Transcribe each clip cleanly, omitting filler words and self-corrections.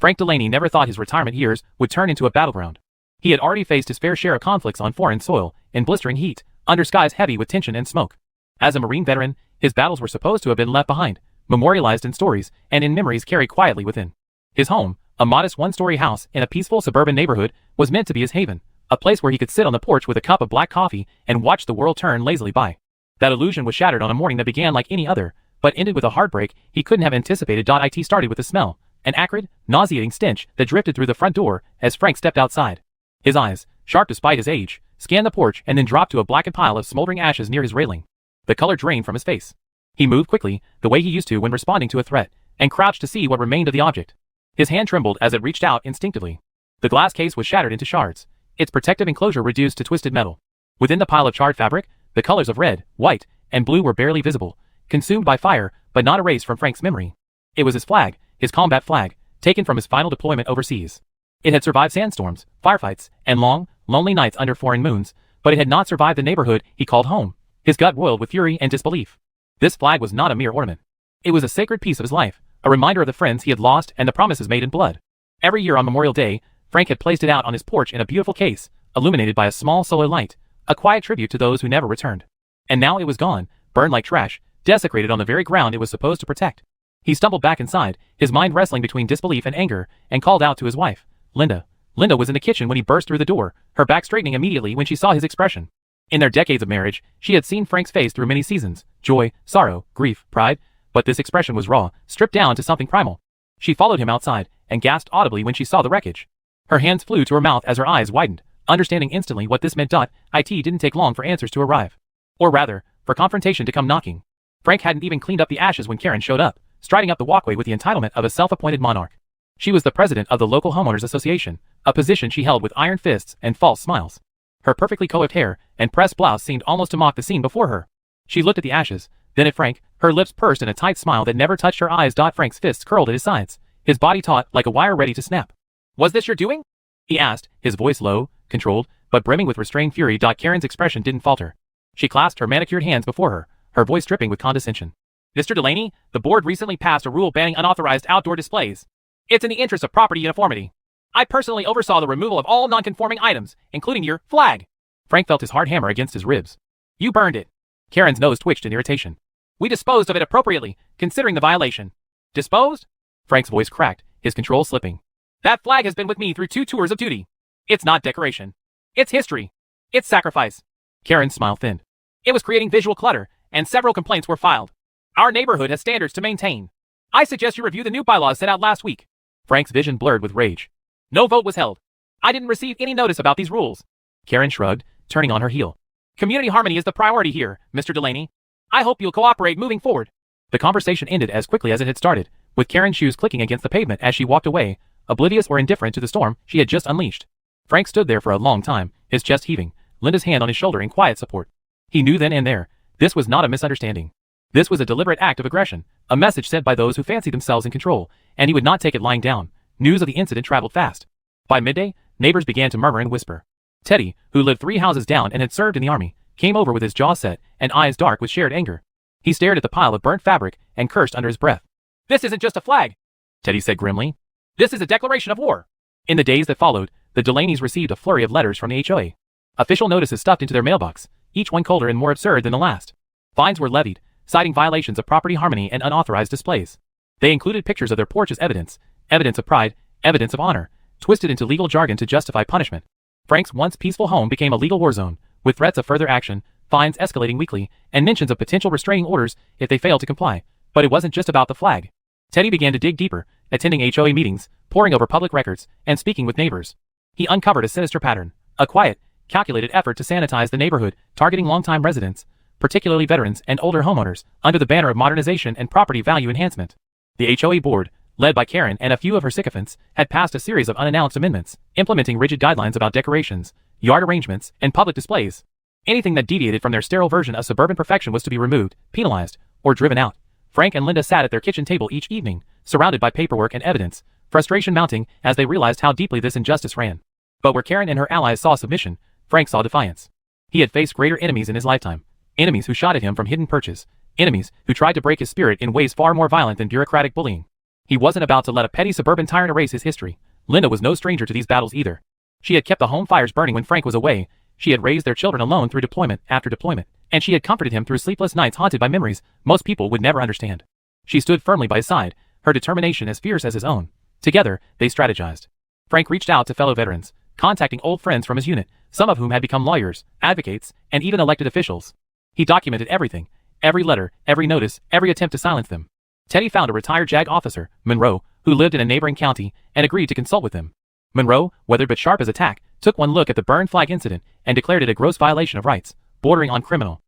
Frank Delaney never thought his retirement years would turn into a battleground. He had already faced his fair share of conflicts on foreign soil, in blistering heat, under skies heavy with tension and smoke. As a Marine veteran, his battles were supposed to have been left behind, memorialized in stories and in memories carried quietly within. His home, a modest one-story house in a peaceful suburban neighborhood, was meant to be his haven, a place where he could sit on the porch with a cup of black coffee and watch the world turn lazily by. That illusion was shattered on a morning that began like any other, but ended with a heartbreak he couldn't have anticipated. It started with a smell, an acrid, nauseating stench that drifted through the front door as Frank stepped outside. His eyes, sharp despite his age, scanned the porch and then dropped to a blackened pile of smoldering ashes near his railing. The color drained from his face. He moved quickly, the way he used to when responding to a threat, and crouched to see what remained of the object. His hand trembled as it reached out instinctively. The glass case was shattered into shards, its protective enclosure reduced to twisted metal. Within the pile of charred fabric, the colors of red, white, and blue were barely visible, consumed by fire, but not erased from Frank's memory. It was his flag, his combat flag, taken from his final deployment overseas. It had survived sandstorms, firefights, and long, lonely nights under foreign moons, but it had not survived the neighborhood he called home. His gut boiled with fury and disbelief. This flag was not a mere ornament. It was a sacred piece of his life, a reminder of the friends he had lost and the promises made in blood. Every year on Memorial Day, Frank had placed it out on his porch in a beautiful case, illuminated by a small solar light, a quiet tribute to those who never returned. And now it was gone, burned like trash, desecrated on the very ground it was supposed to protect. He stumbled back inside, his mind wrestling between disbelief and anger, and called out to his wife, Linda. Linda was in the kitchen when he burst through the door, her back straightening immediately when she saw his expression. In their decades of marriage, she had seen Frank's face through many seasons, joy, sorrow, grief, pride, but this expression was raw, stripped down to something primal. She followed him outside, and gasped audibly when she saw the wreckage. Her hands flew to her mouth as her eyes widened, understanding instantly what this meant. It didn't take long for answers to arrive. Or rather, for confrontation to come knocking. Frank hadn't even cleaned up the ashes when Karen showed up, striding up the walkway with the entitlement of a self-appointed monarch. She was the president of the local homeowners association, a position she held with iron fists and false smiles. Her perfectly coiffed hair and pressed blouse seemed almost to mock the scene before her. She looked at the ashes, then at Frank, her lips pursed in a tight smile that never touched her eyes. Frank's fists curled at his sides, his body taut like a wire ready to snap. "Was this your doing?" he asked, his voice low, controlled, but brimming with restrained fury. Karen's expression didn't falter. She clasped her manicured hands before her voice dripping with condescension. "Mr. Delaney, the board recently passed a rule banning unauthorized outdoor displays. It's in the interest of property uniformity. I personally oversaw the removal of all non-conforming items, including your flag." Frank felt his heart hammer against his ribs. "You burned it." Karen's nose twitched in irritation. "We disposed of it appropriately, considering the violation." "Disposed?" Frank's voice cracked, his control slipping. "That flag has been with me through 2 tours of duty. It's not decoration. It's history. It's sacrifice." Karen's smile thinned. "It was creating visual clutter, and several complaints were filed. Our neighborhood has standards to maintain. I suggest you review the new bylaws set out last week." Frank's vision blurred with rage. "No vote was held. I didn't receive any notice about these rules." Karen shrugged, turning on her heel. "Community harmony is the priority here, Mr. Delaney. I hope you'll cooperate moving forward." The conversation ended as quickly as it had started, with Karen's shoes clicking against the pavement as she walked away, oblivious or indifferent to the storm she had just unleashed. Frank stood there for a long time, his chest heaving, Linda's hand on his shoulder in quiet support. He knew then and there, this was not a misunderstanding. This was a deliberate act of aggression, a message sent by those who fancied themselves in control, and he would not take it lying down. News of the incident traveled fast. By midday, neighbors began to murmur and whisper. Teddy, who lived 3 houses down and had served in the army, came over with his jaw set and eyes dark with shared anger. He stared at the pile of burnt fabric and cursed under his breath. "This isn't just a flag," Teddy said grimly. "This is a declaration of war." In the days that followed, the Delaneys received a flurry of letters from the HOA. Official notices stuffed into their mailbox, each one colder and more absurd than the last. Fines were levied, citing violations of property harmony and unauthorized displays. They included pictures of their porch as evidence of pride, evidence of honor, twisted into legal jargon to justify punishment. Frank's once peaceful home became a legal war zone, with threats of further action, fines escalating weekly, and mentions of potential restraining orders if they failed to comply. But it wasn't just about the flag. Teddy began to dig deeper, attending HOA meetings, poring over public records, and speaking with neighbors. He uncovered a sinister pattern, a quiet, calculated effort to sanitize the neighborhood, targeting longtime residents, particularly veterans and older homeowners, under the banner of modernization and property value enhancement. The HOA board, led by Karen and a few of her sycophants, had passed a series of unannounced amendments, implementing rigid guidelines about decorations, yard arrangements, and public displays. Anything that deviated from their sterile version of suburban perfection was to be removed, penalized, or driven out. Frank and Linda sat at their kitchen table each evening, surrounded by paperwork and evidence, frustration mounting as they realized how deeply this injustice ran. But where Karen and her allies saw submission, Frank saw defiance. He had faced greater enemies in his lifetime, enemies who shot at him from hidden perches, enemies who tried to break his spirit in ways far more violent than bureaucratic bullying. He wasn't about to let a petty suburban tyrant erase his history. Linda was no stranger to these battles either. She had kept the home fires burning when Frank was away, she had raised their children alone through deployment after deployment, and she had comforted him through sleepless nights haunted by memories most people would never understand. She stood firmly by his side, her determination as fierce as his own. Together, they strategized. Frank reached out to fellow veterans, contacting old friends from his unit, some of whom had become lawyers, advocates, and even elected officials. He documented everything, every letter, every notice, every attempt to silence them. Teddy found a retired JAG officer, Monroe, who lived in a neighboring county, and agreed to consult with him. Monroe, weathered but sharp as a tack, took one look at the burn flag incident and declared it a gross violation of rights, bordering on criminal.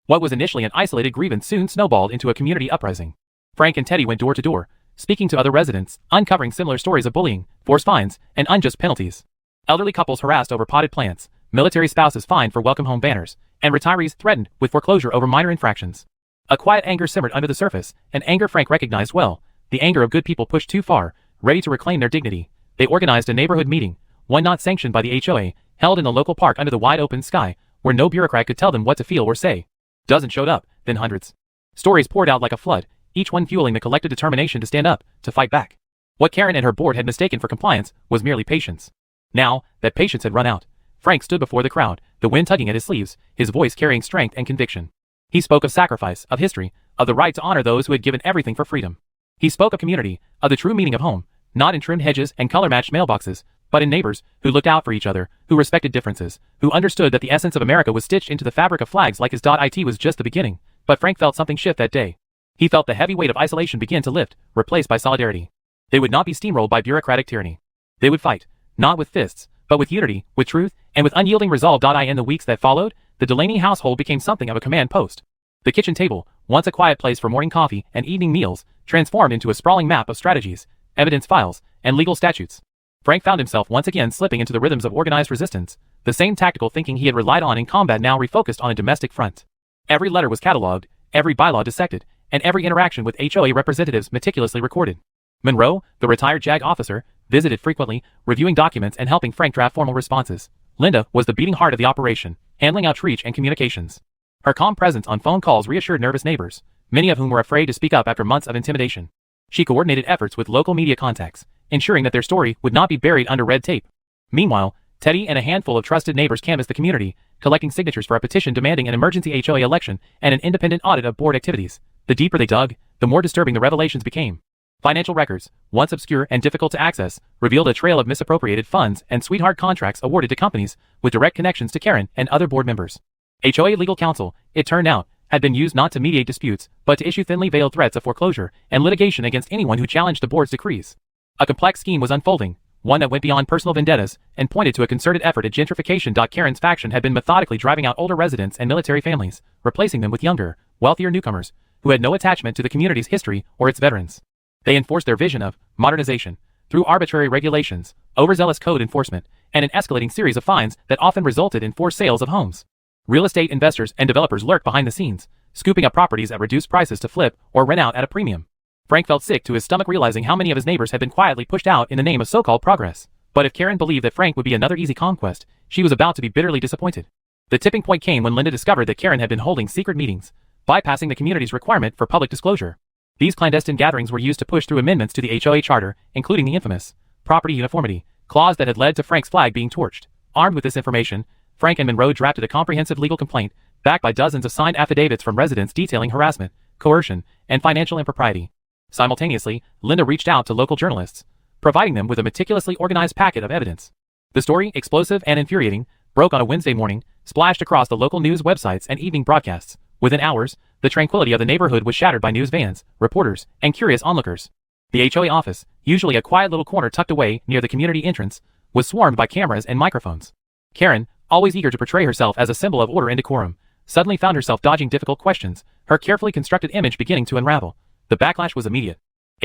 What was initially an isolated grievance soon snowballed into a community uprising. Frank and Teddy went door to door, speaking to other residents, uncovering similar stories of bullying, forced fines, and unjust penalties. Elderly couples harassed over potted plants, military spouses fined for welcome home banners, and retirees threatened with foreclosure over minor infractions. A quiet anger simmered under the surface, an anger Frank recognized well, the anger of good people pushed too far, ready to reclaim their dignity. They organized a neighborhood meeting, one not sanctioned by the HOA, held in a local park under the wide open sky, where no bureaucrat could tell them what to feel or say. Dozens showed up, then hundreds. Stories poured out like a flood, each one fueling the collective determination to stand up, to fight back. What Karen and her board had mistaken for compliance was merely patience. Now, that patience had run out, Frank stood before the crowd, the wind tugging at his sleeves, his voice carrying strength and conviction. He spoke of sacrifice, of history, of the right to honor those who had given everything for freedom. He spoke of community, of the true meaning of home, not in trimmed hedges and color-matched mailboxes, but in neighbors who looked out for each other, who respected differences, who understood that the essence of America was stitched into the fabric of flags like his. It was just the beginning, but Frank felt something shift that day. He felt the heavy weight of isolation begin to lift, replaced by solidarity. They would not be steamrolled by bureaucratic tyranny. They would fight, not with fists, but with unity, with truth, and with unyielding resolve. In the weeks that followed, the Delaney household became something of a command post. The kitchen table, once a quiet place for morning coffee and evening meals, transformed into a sprawling map of strategies, evidence files, and legal statutes. Frank found himself once again slipping into the rhythms of organized resistance, the same tactical thinking he had relied on in combat now refocused on a domestic front. Every letter was catalogued, every bylaw dissected, and every interaction with HOA representatives meticulously recorded. Monroe, the retired JAG officer, visited frequently, reviewing documents and helping Frank draft formal responses. Linda was the beating heart of the operation, handling outreach and communications. Her calm presence on phone calls reassured nervous neighbors, many of whom were afraid to speak up after months of intimidation. She coordinated efforts with local media contacts, ensuring that their story would not be buried under red tape. Meanwhile, Teddy and a handful of trusted neighbors canvassed the community, collecting signatures for a petition demanding an emergency HOA election and an independent audit of board activities. The deeper they dug, the more disturbing the revelations became. Financial records, once obscure and difficult to access, revealed a trail of misappropriated funds and sweetheart contracts awarded to companies with direct connections to Karen and other board members. HOA legal counsel, it turned out, had been used not to mediate disputes, but to issue thinly veiled threats of foreclosure and litigation against anyone who challenged the board's decrees. A complex scheme was unfolding, one that went beyond personal vendettas and pointed to a concerted effort at gentrification. Karen's faction had been methodically driving out older residents and military families, replacing them with younger, wealthier newcomers who had no attachment to the community's history or its veterans. They enforced their vision of modernization through arbitrary regulations, overzealous code enforcement, and an escalating series of fines that often resulted in forced sales of homes. Real estate investors and developers lurked behind the scenes, scooping up properties at reduced prices to flip or rent out at a premium. Frank felt sick to his stomach realizing how many of his neighbors had been quietly pushed out in the name of so-called progress. But if Karen believed that Frank would be another easy conquest, she was about to be bitterly disappointed. The tipping point came when Linda discovered that Karen had been holding secret meetings, bypassing the community's requirement for public disclosure. These clandestine gatherings were used to push through amendments to the HOA charter, including the infamous property uniformity clause that had led to Frank's flag being torched. Armed with this information, Frank and Monroe drafted a comprehensive legal complaint, backed by dozens of signed affidavits from residents detailing harassment, coercion, and financial impropriety. Simultaneously, Linda reached out to local journalists, providing them with a meticulously organized packet of evidence. The story, explosive and infuriating, broke on a Wednesday morning, splashed across the local news websites and evening broadcasts. Within hours, the tranquility of the neighborhood was shattered by news vans, reporters, and curious onlookers. The HOA office, usually a quiet little corner tucked away near the community entrance, was swarmed by cameras and microphones. Karen, always eager to portray herself as a symbol of order and decorum, suddenly found herself dodging difficult questions, her carefully constructed image beginning to unravel. The backlash was immediate.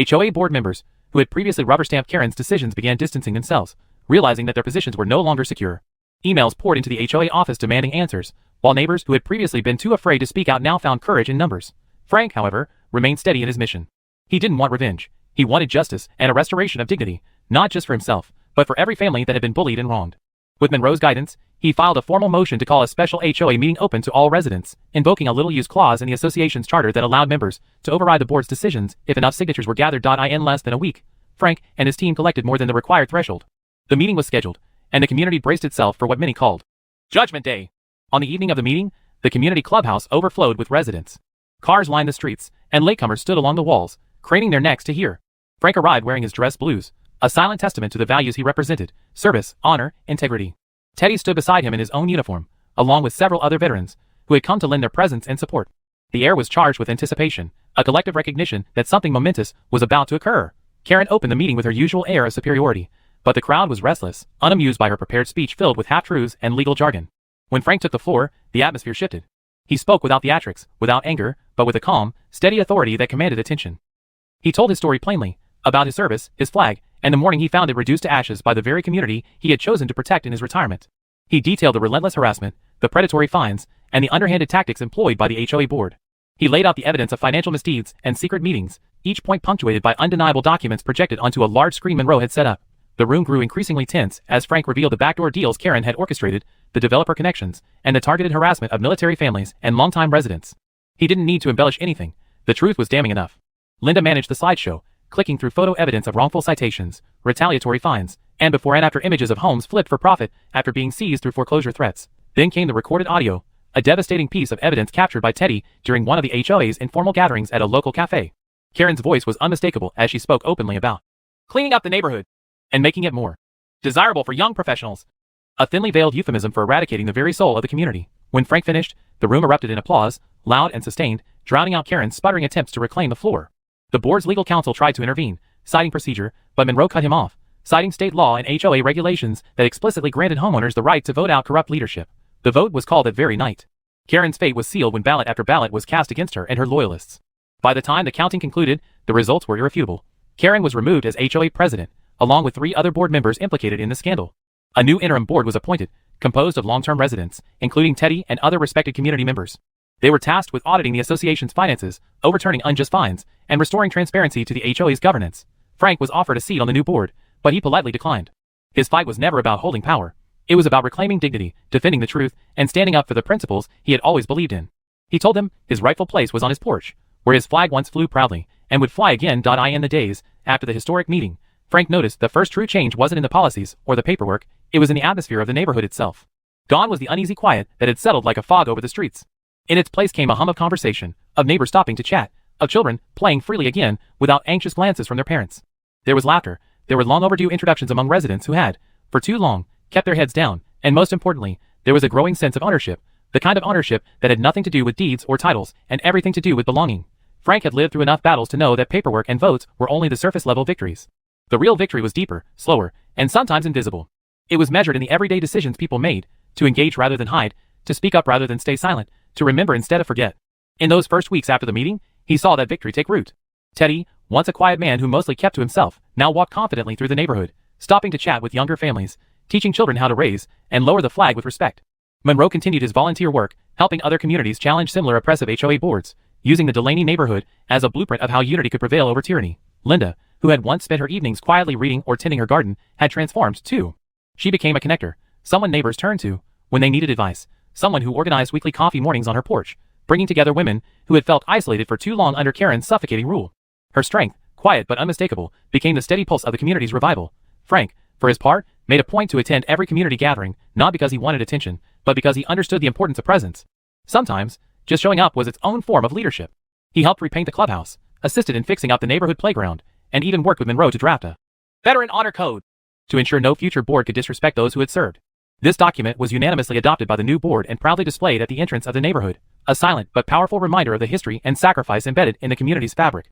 HOA board members, who had previously rubber-stamped Karen's decisions, began distancing themselves, realizing that their positions were no longer secure. Emails poured into the HOA office demanding answers, while neighbors who had previously been too afraid to speak out now found courage in numbers. Frank, however, remained steady in his mission. He didn't want revenge. He wanted justice and a restoration of dignity, not just for himself, but for every family that had been bullied and wronged. With Monroe's guidance, he filed a formal motion to call a special HOA meeting open to all residents, invoking a little-used clause in the association's charter that allowed members to override the board's decisions if enough signatures were gathered. In less than a week, Frank and his team collected more than the required threshold. The meeting was scheduled, and the community braced itself for what many called Judgment Day. On the evening of the meeting, the community clubhouse overflowed with residents. Cars lined the streets, and latecomers stood along the walls, craning their necks to hear. Frank arrived wearing his dress blues, a silent testament to the values he represented: service, honor, integrity. Teddy stood beside him in his own uniform, along with several other veterans, who had come to lend their presence and support. The air was charged with anticipation, a collective recognition that something momentous was about to occur. Karen opened the meeting with her usual air of superiority, but the crowd was restless, unamused by her prepared speech filled with half-truths and legal jargon. When Frank took the floor, the atmosphere shifted. He spoke without theatrics, without anger, but with a calm, steady authority that commanded attention. He told his story plainly, about his service, his flag, and the morning he found it reduced to ashes by the very community he had chosen to protect in his retirement. He detailed the relentless harassment, the predatory fines, and the underhanded tactics employed by the HOA board. He laid out the evidence of financial misdeeds and secret meetings, each point punctuated by undeniable documents projected onto a large screen Monroe had set up. The room grew increasingly tense as Frank revealed the backdoor deals Karen had orchestrated, the developer connections, and the targeted harassment of military families and longtime residents. He didn't need to embellish anything. The truth was damning enough. Linda managed the slideshow, clicking through photo evidence of wrongful citations, retaliatory fines, and before and after images of homes flipped for profit after being seized through foreclosure threats. Then came the recorded audio, a devastating piece of evidence captured by Teddy during one of the HOA's informal gatherings at a local cafe. Karen's voice was unmistakable as she spoke openly about cleaning up the neighborhood and making it more desirable for young professionals, a thinly veiled euphemism for eradicating the very soul of the community. When Frank finished, the room erupted in applause, loud and sustained, drowning out Karen's sputtering attempts to reclaim the floor. The board's legal counsel tried to intervene, citing procedure, but Monroe cut him off, citing state law and HOA regulations that explicitly granted homeowners the right to vote out corrupt leadership. The vote was called that very night. Karen's fate was sealed when ballot after ballot was cast against her and her loyalists. By the time the counting concluded, the results were irrefutable. Karen was removed as HOA president, along with 3 other board members implicated in the scandal. A new interim board was appointed, composed of long-term residents, including Teddy and other respected community members. They were tasked with auditing the association's finances, overturning unjust fines, and restoring transparency to the HOA's governance. Frank was offered a seat on the new board, but he politely declined. His fight was never about holding power. It was about reclaiming dignity, defending the truth, and standing up for the principles he had always believed in. He told them his rightful place was on his porch, where his flag once flew proudly, and would fly again. In the days after the historic meeting, Frank noticed the first true change wasn't in the policies or the paperwork, it was in the atmosphere of the neighborhood itself. Gone was the uneasy quiet that had settled like a fog over the streets. In its place came a hum of conversation, of neighbors stopping to chat, of children playing freely again without anxious glances from their parents. There was laughter, there were long overdue introductions among residents who had, for too long, kept their heads down, and most importantly, there was a growing sense of ownership, the kind of ownership that had nothing to do with deeds or titles and everything to do with belonging. Frank had lived through enough battles to know that paperwork and votes were only the surface-level victories. The real victory was deeper, slower, and sometimes invisible. It was measured in the everyday decisions people made, to engage rather than hide, to speak up rather than stay silent, to remember instead of forget. In those first weeks after the meeting, he saw that victory take root. Teddy, once a quiet man who mostly kept to himself, now walked confidently through the neighborhood, stopping to chat with younger families, teaching children how to raise and lower the flag with respect. Monroe continued his volunteer work, helping other communities challenge similar oppressive HOA boards, using the Delaney neighborhood as a blueprint of how unity could prevail over tyranny. Linda, who had once spent her evenings quietly reading or tending her garden, had transformed too. She became a connector, someone neighbors turned to when they needed advice, someone who organized weekly coffee mornings on her porch, bringing together women who had felt isolated for too long under Karen's suffocating rule. Her strength, quiet but unmistakable, became the steady pulse of the community's revival. Frank, for his part, made a point to attend every community gathering, not because he wanted attention, but because he understood the importance of presence. Sometimes, just showing up was its own form of leadership. He helped repaint the clubhouse, assisted in fixing up the neighborhood playground, and even worked with Monroe to draft a veteran honor code to ensure no future board could disrespect those who had served. This document was unanimously adopted by the new board and proudly displayed at the entrance of the neighborhood, a silent but powerful reminder of the history and sacrifice embedded in the community's fabric.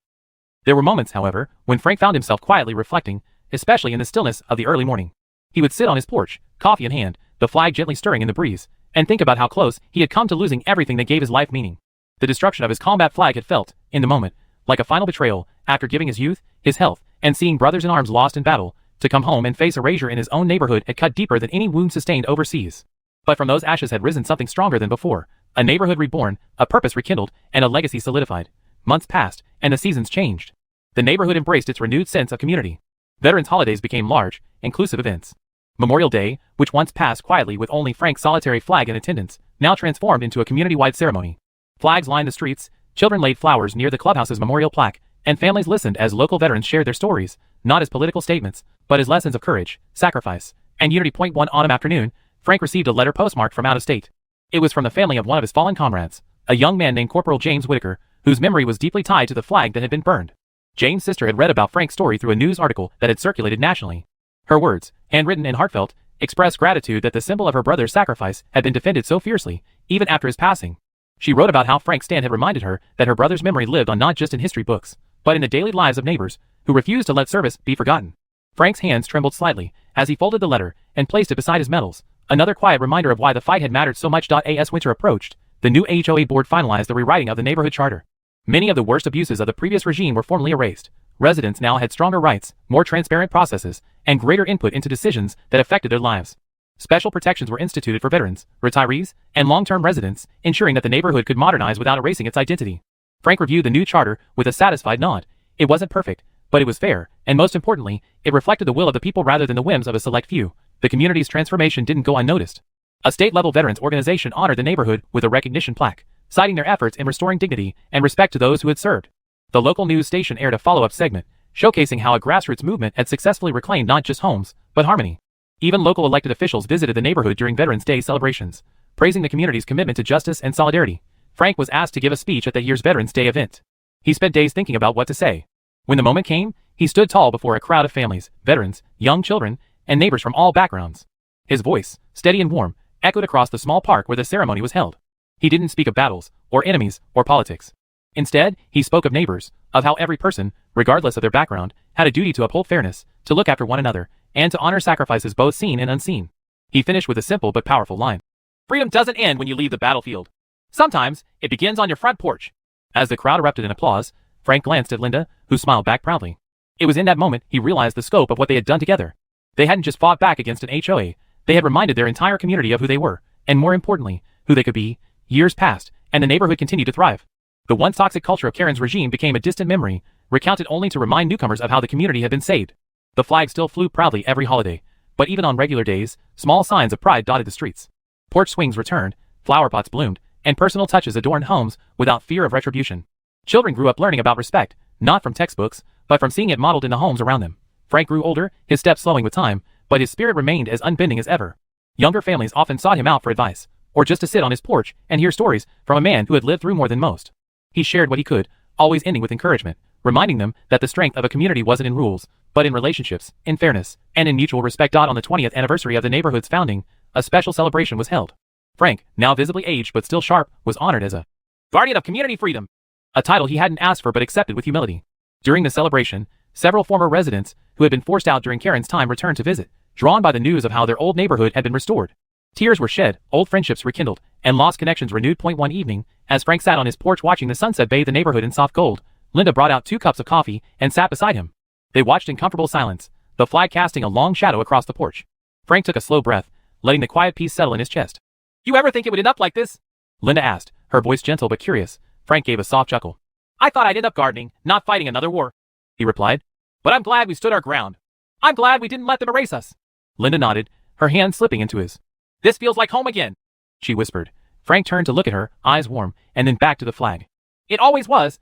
There were moments, however, when Frank found himself quietly reflecting, especially in the stillness of the early morning. He would sit on his porch, coffee in hand, the flag gently stirring in the breeze, and think about how close he had come to losing everything that gave his life meaning. The destruction of his combat flag had felt, in the moment, like a final betrayal, after giving his youth, his health, and seeing brothers in arms lost in battle, to come home and face erasure in his own neighborhood had cut deeper than any wound sustained overseas. But from those ashes had risen something stronger than before, a neighborhood reborn, a purpose rekindled, and a legacy solidified. Months passed, and the seasons changed. The neighborhood embraced its renewed sense of community. Veterans' holidays became large, inclusive events. Memorial Day, which once passed quietly with only Frank's solitary flag in attendance, now transformed into a community-wide ceremony. Flags lined the streets, children laid flowers near the clubhouse's memorial plaque, and families listened as local veterans shared their stories, not as political statements, but as lessons of courage, sacrifice, and unity. One autumn afternoon, Frank received a letter postmarked from out of state. It was from the family of one of his fallen comrades, a young man named Corporal James Whitaker, whose memory was deeply tied to the flag that had been burned. Jane's sister had read about Frank's story through a news article that had circulated nationally. Her words, handwritten and heartfelt, expressed gratitude that the symbol of her brother's sacrifice had been defended so fiercely, even after his passing. She wrote about how Frank's stand had reminded her that her brother's memory lived on not just in history books, but in the daily lives of neighbors who refused to let service be forgotten. Frank's hands trembled slightly as he folded the letter and placed it beside his medals, another quiet reminder of why the fight had mattered so much. As winter approached, the new HOA board finalized the rewriting of the neighborhood charter. Many of the worst abuses of the previous regime were formally erased. Residents now had stronger rights, more transparent processes, and greater input into decisions that affected their lives. Special protections were instituted for veterans, retirees, and long-term residents, ensuring that the neighborhood could modernize without erasing its identity. Frank reviewed the new charter with a satisfied nod. It wasn't perfect, but it was fair, and most importantly, it reflected the will of the people rather than the whims of a select few. The community's transformation didn't go unnoticed. A state-level veterans organization honored the neighborhood with a recognition plaque, citing their efforts in restoring dignity and respect to those who had served. The local news station aired a follow-up segment, showcasing how a grassroots movement had successfully reclaimed not just homes, but harmony. Even local elected officials visited the neighborhood during Veterans Day celebrations, praising the community's commitment to justice and solidarity. Frank was asked to give a speech at that year's Veterans Day event. He spent days thinking about what to say. When the moment came, he stood tall before a crowd of families, veterans, young children, and neighbors from all backgrounds. His voice, steady and warm, echoed across the small park where the ceremony was held. He didn't speak of battles, or enemies, or politics. Instead, he spoke of neighbors, of how every person, regardless of their background, had a duty to uphold fairness, to look after one another, and to honor sacrifices both seen and unseen. He finished with a simple but powerful line. Freedom doesn't end when you leave the battlefield. Sometimes, it begins on your front porch. As the crowd erupted in applause, Frank glanced at Linda, who smiled back proudly. It was in that moment he realized the scope of what they had done together. They hadn't just fought back against an HOA, they had reminded their entire community of who they were, and more importantly, who they could be. Years passed, and the neighborhood continued to thrive. The once toxic culture of Karen's regime became a distant memory, recounted only to remind newcomers of how the community had been saved. The flag still flew proudly every holiday, but even on regular days, small signs of pride dotted the streets. Porch swings returned, flower pots bloomed, and personal touches adorned homes without fear of retribution. Children grew up learning about respect, not from textbooks, but from seeing it modeled in the homes around them. Frank grew older, his steps slowing with time, but his spirit remained as unbending as ever. Younger families often sought him out for advice, or just to sit on his porch and hear stories from a man who had lived through more than most. He shared what he could, always ending with encouragement, reminding them that the strength of a community wasn't in rules, but in relationships, in fairness, and in mutual respect. On the 20th anniversary of the neighborhood's founding, a special celebration was held. Frank, now visibly aged but still sharp, was honored as a guardian of community freedom, a title he hadn't asked for but accepted with humility. During the celebration, several former residents who had been forced out during Karen's time returned to visit, drawn by the news of how their old neighborhood had been restored. Tears were shed, old friendships rekindled, and lost connections renewed. One evening, as Frank sat on his porch watching the sunset bathe the neighborhood in soft gold, Linda brought out 2 cups of coffee and sat beside him. They watched in comfortable silence, the flag casting a long shadow across the porch. Frank took a slow breath, letting the quiet peace settle in his chest. You ever think it would end up like this? Linda asked, her voice gentle but curious. Frank gave a soft chuckle. I thought I'd end up gardening, not fighting another war, he replied. But I'm glad we stood our ground. I'm glad we didn't let them erase us. Linda nodded, her hand slipping into his. This feels like home again, she whispered. Frank turned to look at her, eyes warm, and then back to the flag. It always was,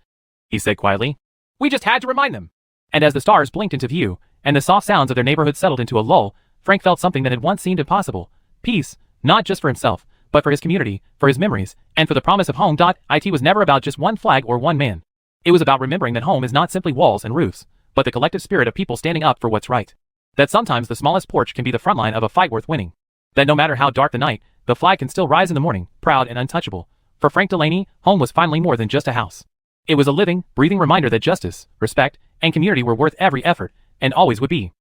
he said quietly. We just had to remind them. And as the stars blinked into view, and the soft sounds of their neighborhood settled into a lull, Frank felt something that had once seemed impossible. Peace, not just for himself, but for his community, for his memories, and for the promise of home. It was never about just one flag or one man. It was about remembering that home is not simply walls and roofs, but the collective spirit of people standing up for what's right. That sometimes the smallest porch can be the front line of a fight worth winning. That no matter how dark the night, the flag can still rise in the morning, proud and untouchable. For Frank Delaney, home was finally more than just a house. It was a living, breathing reminder that justice, respect, and community were worth every effort, and always would be.